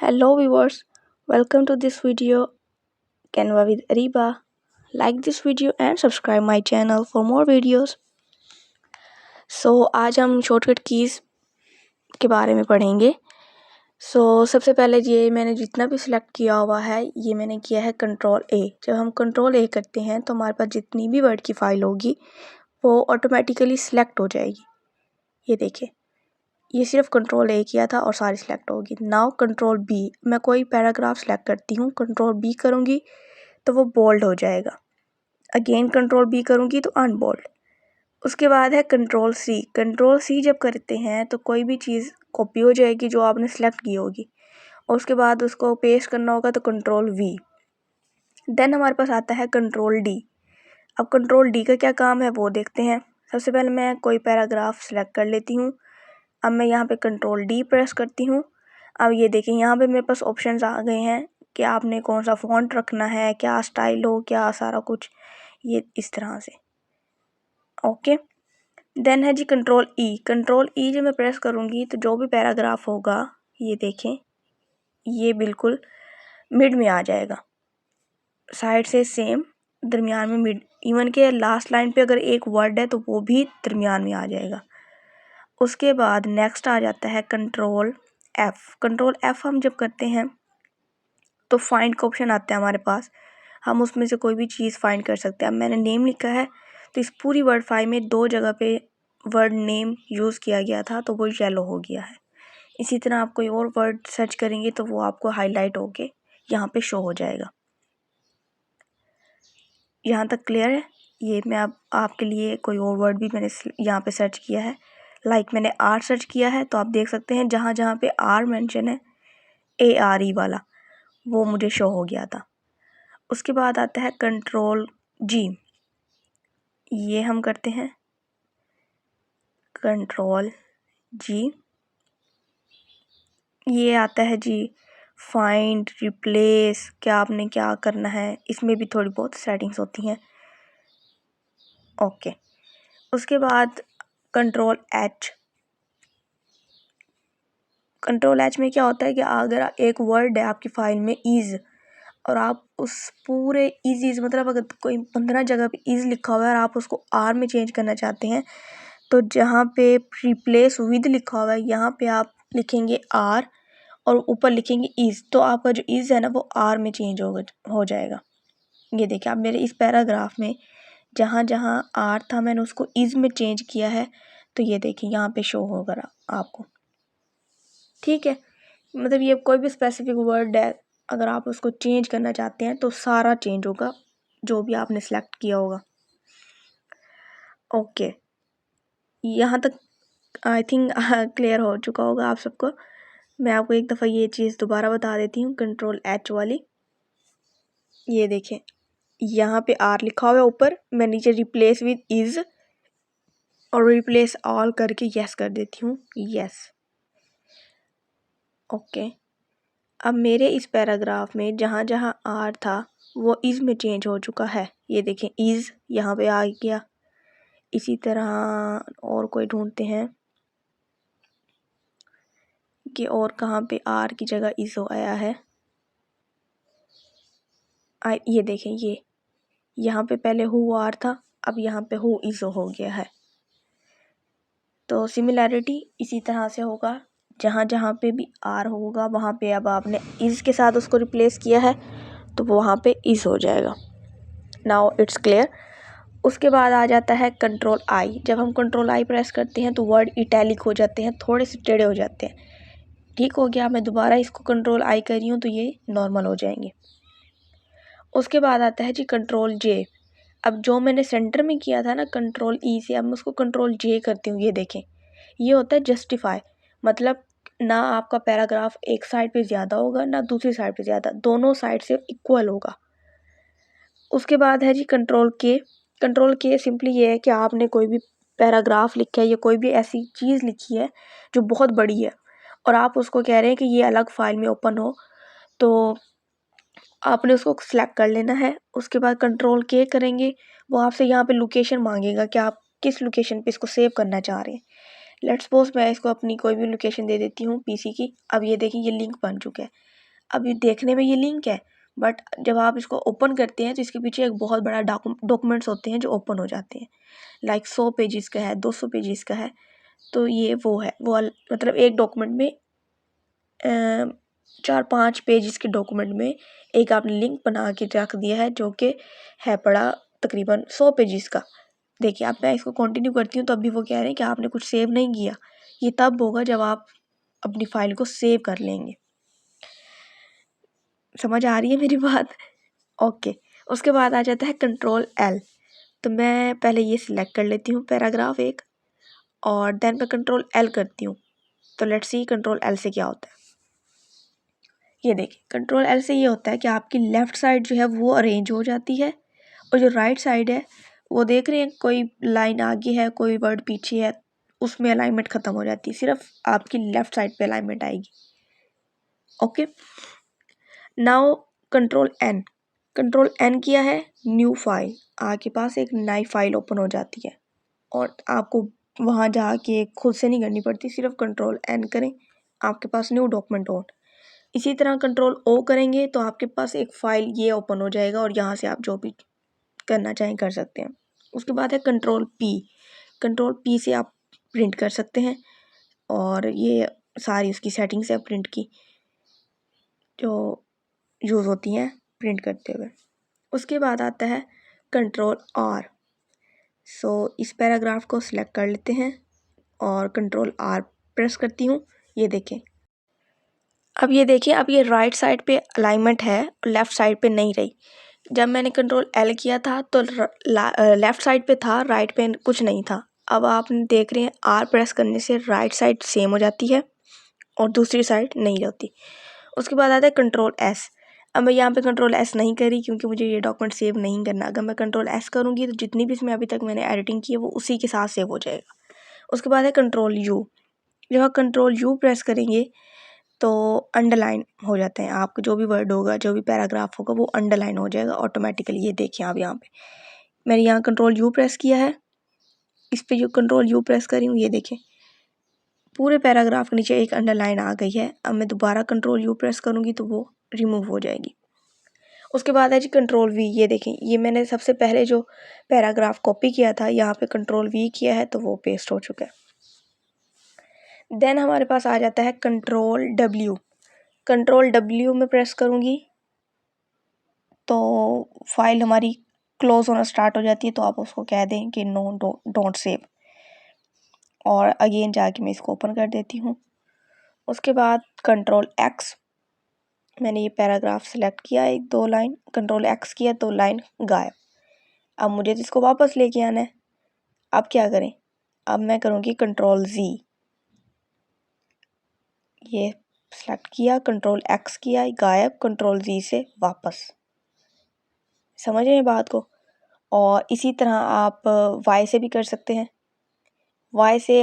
Hello viewers, welcome to this video Canva with Ariba. Like this video and subscribe my channel for more videos. आज हम shortcut keys के बारे में पढ़ेंगे। सबसे पहले ये मैंने जितना भी सिलेक्ट किया हुआ है ये मैंने किया है कंट्रोल ए। जब हम कंट्रोल ए करते हैं तो हमारे पास जितनी भी वर्ड की फ़ाइल होगी वो ऑटोमेटिकली सिलेक्ट हो जाएगी। ये देखिए, ये सिर्फ कंट्रोल ए किया था और सारी सिलेक्ट होगी। नाउ कंट्रोल बी, मैं कोई पैराग्राफ सेलेक्ट करती हूँ, कंट्रोल बी करूँगी तो वो बोल्ड हो जाएगा। अगेन कंट्रोल बी करूँगी तो अनबोल्ड। उसके बाद है कंट्रोल सी। कंट्रोल सी जब करते हैं तो कोई भी चीज़ कॉपी हो जाएगी जो आपने सेलेक्ट की होगी और उसके बाद उसको पेस्ट करना होगा तो कंट्रोल वी। देन हमारे पास आता है कंट्रोल डी। अब कंट्रोल डी का क्या काम है वो देखते हैं। सबसे पहले मैं कोई पैराग्राफ सेलेक्ट कर लेती हूँ। अब मैं यहाँ पे कंट्रोल डी प्रेस करती हूँ। अब ये देखें, यहाँ पे मेरे पास ऑप्शंस आ गए हैं कि आपने कौन सा फ़ॉन्ट रखना है, क्या स्टाइल हो, क्या सारा कुछ, ये इस तरह से। ओके, देन है जी कंट्रोल ई। कंट्रोल ई जब मैं प्रेस करूँगी तो जो भी पैराग्राफ होगा ये देखें, ये बिल्कुल मिड में आ जाएगा, साइड से सेम, दरमियान में मिड। इवन के लास्ट लाइन पे अगर एक वर्ड है तो वो भी दरमियान में आ जाएगा। उसके बाद नेक्स्ट आ जाता है कंट्रोल एफ़। कंट्रोल एफ़ हम जब करते हैं तो फाइंड का ऑप्शन आता है हमारे पास, हम उसमें से कोई भी चीज़ फाइंड कर सकते हैं। अब मैंने नेम लिखा है तो इस पूरी वर्ड फाइल में 2 जगह पे वर्ड नेम यूज़ किया गया था तो वो येलो हो गया है। इसी तरह आप कोई और वर्ड सर्च करेंगे तो वो आपको हाईलाइट होके यहाँ पे शो हो जाएगा। यहाँ तक क्लियर है? ये मैं अब आपके लिए कोई और वर्ड भी मैंने यहाँ पे सर्च किया है। मैंने आर सर्च किया है तो आप देख सकते हैं जहाँ जहाँ पे आर मेंशन है, ARE वाला, वो मुझे शो हो गया था। उसके बाद आता है कंट्रोल जी। ये हम करते हैं कंट्रोल जी। ये आता है जी फाइंड, रिप्लेस, क्या आपने क्या करना है, इसमें भी थोड़ी बहुत सेटिंग्स होती हैं। ओके, उसके बाद कंट्रोल एच। कंट्रोल एच में क्या होता है कि अगर एक वर्ड है आपकी फ़ाइल में इज़, और आप उस पूरे इज़ मतलब अगर कोई 15 जगह पे इज़ लिखा हुआ है और आप उसको आर में चेंज करना चाहते हैं तो जहाँ पे रिप्लेस विद लिखा हुआ है यहाँ पे आप लिखेंगे आर और ऊपर लिखेंगे इज़, तो आपका जो इज़ है ना वो आर में चेंज हो जाएगा। ये देखिए, आप मेरे इस पैराग्राफ में जहाँ जहाँ आर था मैंने उसको इज़ में चेंज किया है तो ये देखिए यहाँ पे शो होगा आपको। ठीक है, मतलब ये कोई भी स्पेसिफिक वर्ड है, अगर आप उसको चेंज करना चाहते हैं तो सारा चेंज होगा जो भी आपने सेलेक्ट किया होगा। ओके, यहाँ तक आई थिंक क्लियर हो चुका होगा आप सबको। मैं आपको एक दफ़ा ये चीज़ दोबारा बता देती हूँ, कंट्रोल एच वाली। ये देखें, यहाँ पे आर लिखा हुआ है ऊपर, मैं नीचे रिप्लेस विद इज़ और रिप्लेस ऑल करके यस कर देती हूँ, यस। ओके, अब मेरे इस पैराग्राफ में जहाँ जहाँ आर था वो इज़ में चेंज हो चुका है। ये देखें, इज़ यहाँ पे आ गया। इसी तरह और कोई ढूंढते हैं कि और कहाँ पे आर की जगह इज़ आया है। ये देखें, ये यहाँ पे पहले हु आर था, अब यहाँ पे हु इज़ हो गया है। तो सिमिलैरिटी इसी तरह से होगा, जहाँ जहाँ पे भी आर होगा वहाँ पे अब आपने इज़ के साथ उसको रिप्लेस किया है तो वहाँ पे इज़ हो जाएगा। Now it's clear. उसके बाद आ जाता है कंट्रोल आई। जब हम कंट्रोल आई प्रेस करते हैं तो वर्ड इटैलिक हो जाते हैं, थोड़े से टेढ़े हो जाते हैं। ठीक हो गया, मैं दोबारा इसको कंट्रोल आई कर रही हूँ तो ये नॉर्मल हो जाएंगे। उसके बाद आता है जी कंट्रोल जे। अब जो मैंने सेंटर में किया था ना कंट्रोल ई से, अब मैं उसको कंट्रोल जे करती हूँ। ये देखें, ये होता है जस्टिफाई, मतलब ना आपका पैराग्राफ एक साइड पे ज़्यादा होगा ना दूसरी साइड पे ज़्यादा, दोनों साइड से इक्वल होगा। उसके बाद है जी कंट्रोल के। कंट्रोल के सिंपली ये है कि आपने कोई भी पैराग्राफ लिखा है या कोई भी ऐसी चीज़ लिखी है जो बहुत बड़ी है और आप उसको कह रहे हैं कि ये अलग फाइल में ओपन हो, तो आपने उसको सिलेक्ट कर लेना है। उसके बाद कंट्रोल के करेंगे, वो आपसे यहाँ पे लोकेशन मांगेगा कि आप किस लोकेशन पे इसको सेव करना चाह रहे हैं। लेट्स सपोज मैं इसको अपनी कोई भी लोकेशन दे देती हूँ पीसी की। अब ये देखिए ये लिंक बन चुका है। अब ये देखने में ये लिंक है, बट जब आप इसको ओपन करते हैं तो इसके पीछे एक बहुत बड़ा डॉक्यूमेंट्स होते हैं जो ओपन हो जाते हैं। लाइक 100 पेजेस का है, 200 पेजेस का है। तो ये वो है, वो मतलब एक डॉक्यूमेंट में 4-5 पेजेस के डॉक्यूमेंट में एक आपने लिंक बना के रख दिया है जो कि है पड़ा तकरीबन 100 पेजेस का। देखिए अब मैं इसको कंटिन्यू करती हूँ तो अभी वो कह रहे हैं कि आपने कुछ सेव नहीं किया। ये तब होगा जब आप अपनी फाइल को सेव कर लेंगे। समझ आ रही है मेरी बात? ओके। उसके बाद आ जाता है कंट्रोल एल। तो मैं पहले ये सिलेक्ट कर लेती हूँ पैराग्राफ एक, और देन मैं कंट्रोल एल करती हूँ। तो लेट्स सी कंट्रोल एल से क्या होता है। ये देखिए कंट्रोल एल से ये होता है कि आपकी लेफ़्ट साइड जो है वो अरेंज हो जाती है, और जो राइट साइड है वो देख रहे हैं कोई लाइन आगे है कोई वर्ड पीछे है, उसमें अलाइनमेंट ख़त्म हो जाती है, सिर्फ आपकी लेफ़्ट साइड पे अलाइनमेंट आएगी। Okay, now control N. Control N किया है, न्यू फाइल, आपके पास एक नई फाइल ओपन हो जाती है और आपको वहाँ जाके खुद से नहीं करनी पड़ती, सिर्फ कंट्रोल एन करें आपके पास न्यू डॉक्यूमेंट हो। इसी तरह कंट्रोल ओ करेंगे तो आपके पास एक फ़ाइल ये ओपन हो जाएगा और यहाँ से आप जो भी करना चाहें कर सकते हैं। उसके बाद है कंट्रोल पी। कंट्रोल पी से आप प्रिंट कर सकते हैं, और ये सारी उसकी सेटिंग्स है प्रिंट की जो यूज़ होती हैं प्रिंट करते हुए। उसके बाद आता है कंट्रोल आर। सो इस पैराग्राफ को सिलेक्ट कर लेते हैं और कंट्रोल आर प्रेस करती हूँ। ये देखें, अब ये देखिए, अब ये राइट साइड पे अलाइनमेंट है और लेफ़्ट साइड पे नहीं रही। जब मैंने कंट्रोल एल किया था तो लेफ़्ट साइड पे था, राइट पे कुछ नहीं था। अब आप देख रहे हैं आर प्रेस करने से राइट साइड सेम हो जाती है और दूसरी साइड नहीं होती। उसके बाद आता है कंट्रोल एस। अब मैं यहाँ पे कंट्रोल एस नहीं करी क्योंकि मुझे ये डॉक्यूमेंट सेव नहीं करना। अगर मैं कंट्रोल एस करूँगी तो जितनी भी इसमें अभी तक मैंने एडिटिंग की है वो उसी के साथ सेव हो जाएगा। उसके बाद है कंट्रोल यू। जब आप कंट्रोल यू प्रेस करेंगे तो अंडरलाइन हो जाते हैं, आपका जो भी वर्ड होगा जो भी पैराग्राफ होगा वो अंडरलाइन हो जाएगा ऑटोमेटिकली। ये देखिए आप यहाँ पे मैंने यहाँ कंट्रोल यू प्रेस किया है, इस पर जो कंट्रोल यू प्रेस करी हूँ ये देखें पूरे पैराग्राफ के नीचे एक अंडरलाइन आ गई है। अब मैं दोबारा कंट्रोल यू प्रेस करूँगी तो वो रिमूव हो जाएगी। उसके बाद है जी कंट्रोल वी। ये देखें ये मैंने सबसे पहले जो पैराग्राफ कॉपी किया था यहाँ पे कंट्रोल वी किया है तो वो पेस्ट हो चुका है। देन हमारे पास आ जाता है कंट्रोल डब्ल्यू। कंट्रोल डब्ल्यू में प्रेस करूँगी तो फाइल हमारी क्लोज होना स्टार्ट हो जाती है, तो आप उसको कह दें कि नो डोंट सेव, और अगेन जाके मैं इसको ओपन कर देती हूँ। उसके बाद कंट्रोल एक्स, मैंने ये पैराग्राफ सेलेक्ट किया एक 2 लाइन, कंट्रोल एक्स किया 2 लाइन गायब। अब मुझे इसको वापस लेके आना है। अब क्या करें, अब मैं करूँगी कंट्रोल जी। ये सेलेक्ट किया, कंट्रोल एक्स किया गायब, कंट्रोल जी से वापस। समझ रहे हैं बात को? और इसी तरह आप वाई से भी कर सकते हैं। वाई से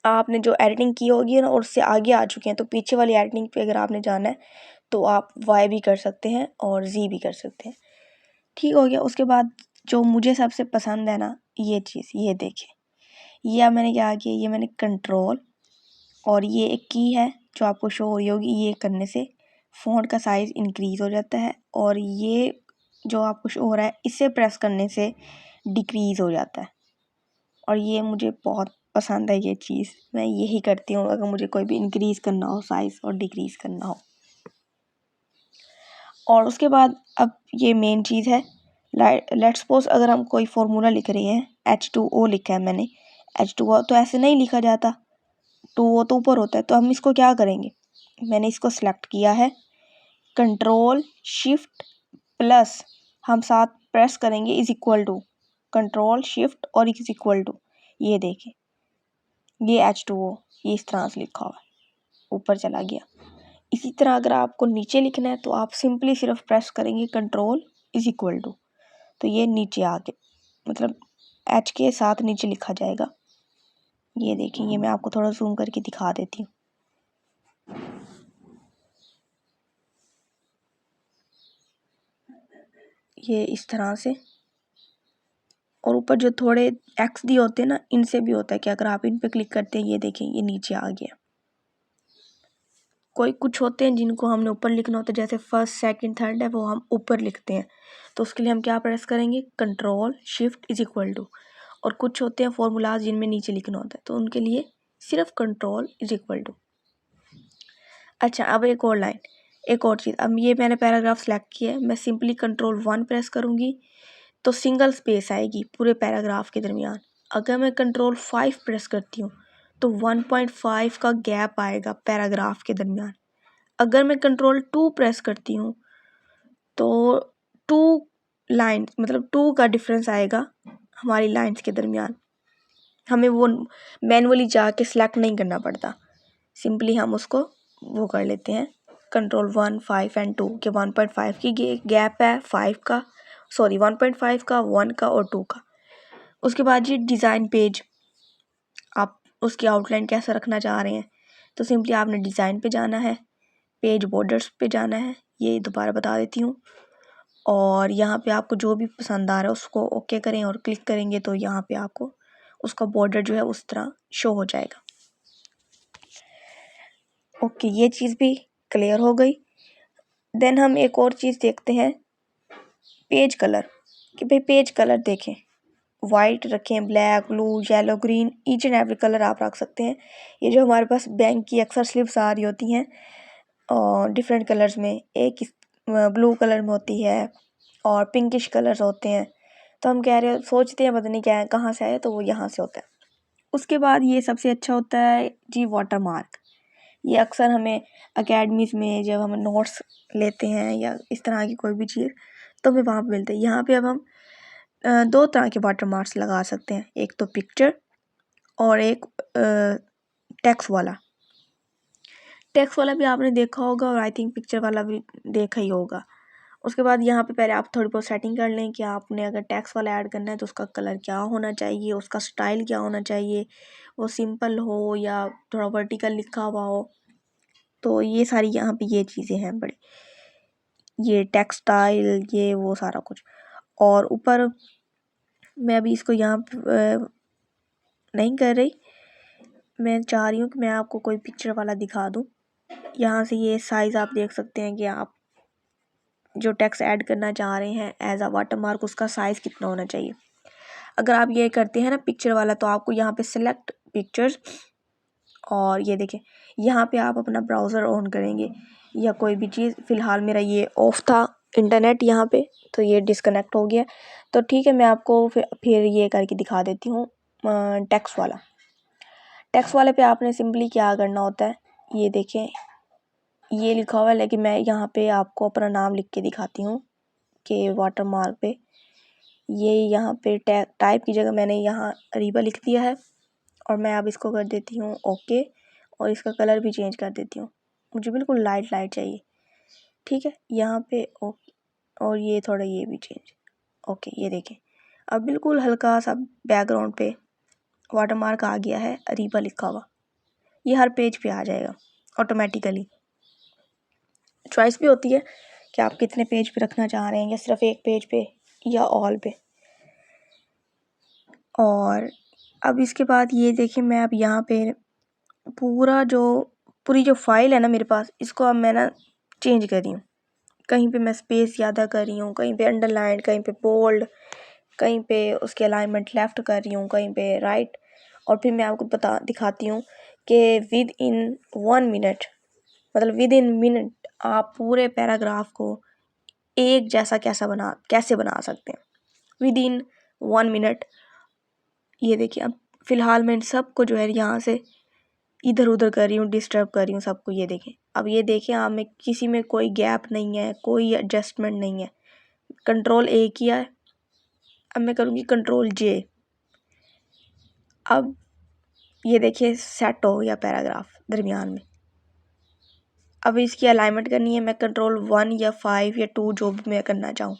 आपने जो एडिटिंग की होगी ना और उससे आगे आ चुके हैं, तो पीछे वाली एडिटिंग पे अगर आपने जाना है तो आप वाई भी कर सकते हैं और जी भी कर सकते हैं। ठीक हो गया। उसके बाद जो मुझे सबसे पसंद है ना ये चीज़, ये देखिए ये अब मैंने क्या किया, ये मैंने कंट्रोल और ये एक की है जो आपको शो हो रही होगी, ये करने से फ़ॉन्ट का साइज़ इंक्रीज़ हो जाता है, और ये जो आपको शो हो रहा है इसे प्रेस करने से डिक्रीज़ हो जाता है। और ये मुझे बहुत पसंद है ये चीज़, मैं यही करती हूँ अगर मुझे कोई भी इंक्रीज़ करना हो साइज़ और डिक्रीज़ करना हो। और उसके बाद अब ये मेन चीज़ है, लेट्स सपोज अगर हम कोई फार्मूला लिख रहे हैं, H2O लिखा है मैंने, H2O तो ऐसे नहीं लिखा जाता, 2O तो ऊपर होता है। तो हम इसको क्या करेंगे, मैंने इसको सेलेक्ट किया है, कंट्रोल शिफ्ट प्लस हम साथ प्रेस करेंगे is equal to, control shift और इज इक्वल टू, ये देखें ये H2O ये इस तरह से लिखा हुआ है, ऊपर चला गया। इसी तरह अगर आपको नीचे लिखना है तो आप सिंपली सिर्फ प्रेस करेंगे कंट्रोल इज इक्वल टू, तो ये नीचे आके मतलब H के साथ नीचे लिखा जाएगा। ये देखिए ये मैं आपको थोड़ा जूम करके दिखा देती हूँ। ये इस तरह से, और ऊपर जो थोड़े एक्स दिए होते हैं ना, इनसे भी होता है कि अगर आप इन पे क्लिक करते हैं, ये देखें ये नीचे आ गया। कोई कुछ होते हैं जिनको हमने ऊपर लिखना होता है, जैसे फर्स्ट सेकंड थर्ड है वो हम ऊपर लिखते हैं, तो उसके लिए हम क्या प्रेस करेंगे, control shift is equal to. और कुछ होते हैं फॉर्मूलाज जिनमें नीचे लिखना होता है, तो उनके लिए सिर्फ कंट्रोल इज इक्वल टू। अच्छा, अब एक और लाइन, एक और चीज़। अब ये मैंने पैराग्राफ सेलेक्ट किया है, मैं सिंपली कंट्रोल 1 प्रेस करूँगी तो सिंगल स्पेस आएगी पूरे पैराग्राफ के दरमियान। अगर मैं कंट्रोल 5 प्रेस करती हूँ तो 1.5 का गैप आएगा पैराग्राफ के दरमियान। अगर मैं कंट्रोल 2 प्रेस करती हूँ तो 2 लाइन मतलब 2 का डिफरेंस आएगा हमारी लाइंस के दरमियान। हमें वो मैनुअली जाके सिलेक्ट नहीं करना पड़ता, सिंपली हम उसको वो कर लेते हैं। कंट्रोल 1, 5 एंड 2 के 1.5 की गैप है, 5 का, सॉरी 1.5 का, 1 का और 2 का। उसके बाद ये डिज़ाइन पेज, आप उसकी आउटलाइन कैसे रखना चाह रहे हैं, तो सिंपली आपने डिज़ाइन पे जाना है, पेज बॉर्डर्स पे जाना है, ये दोबारा बता देती हूँ। और यहाँ पे आपको जो भी पसंद आ रहा है उसको ओके करें और क्लिक करेंगे तो यहाँ पे आपको उसका बॉर्डर जो है उस तरह शो हो जाएगा। ओके, ये चीज़ भी क्लियर हो गई। देन हम एक और चीज़ देखते हैं, पेज कलर, कि भाई पेज कलर देखें, वाइट रखें, black, blue, yellow, green, each and every colour आप रख सकते हैं। ये जो हमारे पास बैंक की अक्सर स्लिप्स आ रही होती हैं और डिफरेंट कलर्स में, एक ब्लू कलर में होती है और पिंकिश कलर्स होते हैं, तो हम कह रहे सोचते हैं पता नहीं क्या है, कहाँ से आए, तो वो यहाँ से होता है। उसके बाद ये सबसे अच्छा होता है जी वाटर मार्क। ये अक्सर हमें अकेडमीज़ में जब हम नोट्स लेते हैं या इस तरह की कोई भी चीज़, तो हमें वहाँ पर मिलते हैं। यहाँ पे अब हम 2 तरह के वाटर मार्क्स लगा सकते हैं, एक तो पिक्चर और एक टेक्स्ट वाला। टेक्स्ट वाला भी आपने देखा होगा और आई थिंक पिक्चर वाला भी देखा ही होगा। उसके बाद यहाँ पे पहले आप थोड़ी बहुत सेटिंग कर लें कि आपने अगर टेक्स्ट वाला ऐड करना है तो उसका कलर क्या होना चाहिए, उसका स्टाइल क्या होना चाहिए, वो सिंपल हो या थोड़ा वर्टिकल लिखा हुआ हो। तो ये सारी यहाँ पे ये चीज़ें हैं बड़े, ये टेक्स्ट स्टाइल, ये वो सारा कुछ। और ऊपर मैं अभी इसको यहाँ नहीं कर रही, मैं चाह रही हूँ कि मैं आपको कोई पिक्चर वाला दिखा दूँ। यहाँ से ये साइज़ आप देख सकते हैं कि आप जो टेक्स्ट ऐड करना चाह रहे हैं एज अ वाटर मार्क, उसका साइज़ कितना होना चाहिए। अगर आप ये करते हैं ना पिक्चर वाला, तो आपको यहाँ पे सिलेक्ट पिक्चर्स, और ये देखें यहाँ पे आप अपना ब्राउज़र ऑन करेंगे या कोई भी चीज़। फ़िलहाल मेरा ये ऑफ था इंटरनेट यहाँ पे, तो ये डिस्कनेक्ट हो गया। तो ठीक है, मैं आपको फिर ये करके दिखा देती हूँ टेक्स्ट वाला। टेक्स्ट वाले पे आपने सिंपली क्या करना होता है, ये देखें ये लिखा हुआ है, लेकिन मैं यहाँ पे आपको अपना नाम लिख के दिखाती हूँ कि वाटर मार्क पे ये यहाँ पे टाइप की जगह मैंने यहाँ अरीबा लिख दिया है। और मैं अब इसको कर देती हूँ ओके, और इसका कलर भी चेंज कर देती हूँ, मुझे बिल्कुल लाइट लाइट चाहिए। ठीक है, यहाँ पे ओके, और ये थोड़ा ये भी चेंज, ओके। ये देखें अब बिल्कुल हल्का सा बैकग्राउंड पे वाटर मार्क आ गया है, अरीबा लिखा हुआ। ये हर पेज पे आ जाएगा ऑटोमेटिकली। चॉइस भी होती है कि आप कितने पेज पे रखना चाह रहे हैं, या सिर्फ एक पेज पे या ऑल पे। और अब इसके बाद ये देखिए, मैं अब यहाँ पे पूरी जो फाइल है ना मेरे पास, इसको अब मैं ना चेंज कर रही हूँ। कहीं पे मैं स्पेस ज़्यादा कर रही हूँ, कहीं पे अंडरलाइन, कहीं पे बोल्ड, कहीं पे उसके अलाइनमेंट लेफ़्ट कर रही हूँ, कहीं पे राइट। और फिर मैं आपको दिखाती हूँ कि विद इन 1 मिनट, मतलब विद इन मिनट आप पूरे पैराग्राफ को एक जैसा कैसे बना सकते हैं विद इन 1 मिनट। ये देखिए, अब फ़िलहाल मैं इन सबको जो है यहाँ से इधर उधर कर रही हूँ, डिस्टर्ब कर रही हूँ सबको। ये देखें, अब ये देखें आप में किसी में कोई गैप नहीं है, कोई एडजस्टमेंट नहीं है। कंट्रोल ए किया है, अब मैं करूँगी कंट्रोल जे। अब ये देखिए सेट हो गया पैराग्राफ दरमियान में। अब इसकी अलाइनमेंट करनी है, मैं कंट्रोल 1 या 5 या 2 जो भी मैं करना चाहूँ।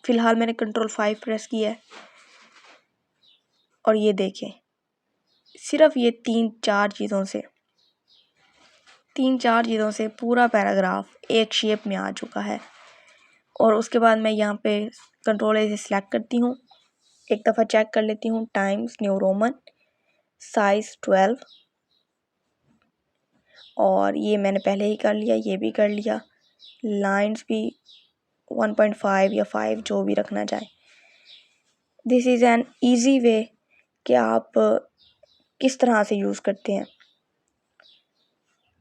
फ़िलहाल मैंने कंट्रोल 5 प्रेस किया है, और ये देखें सिर्फ ये 3-4 चीज़ों से पूरा पैराग्राफ एक शेप में आ चुका है। और उसके बाद मैं यहाँ पे कंट्रोल ए से सिलेक्ट करती हूँ एक दफ़ा चेक कर लेती हूँ। टाइम्स न्यू रोमन, साइज़ 12, और ये मैंने पहले ही कर लिया, ये भी कर लिया। लाइंस भी 1.5 या 5 जो भी रखना चाहे। This is an easy way कि आप किस तरह से यूज़ करते हैं।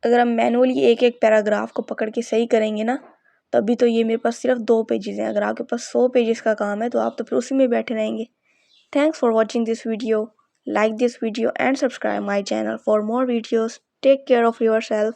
अगर हम मैनुअली एक एक पैराग्राफ को पकड़ के सही करेंगे ना, तभी तो ये मेरे पास सिर्फ 2 पेजेस हैं। अगर आपके पास 100 पेजेस का काम है तो आप तो फिर उसी में बैठे रहेंगे। Thanks for watching this video. Like this video and subscribe my channel for more videos. Take care of yourself.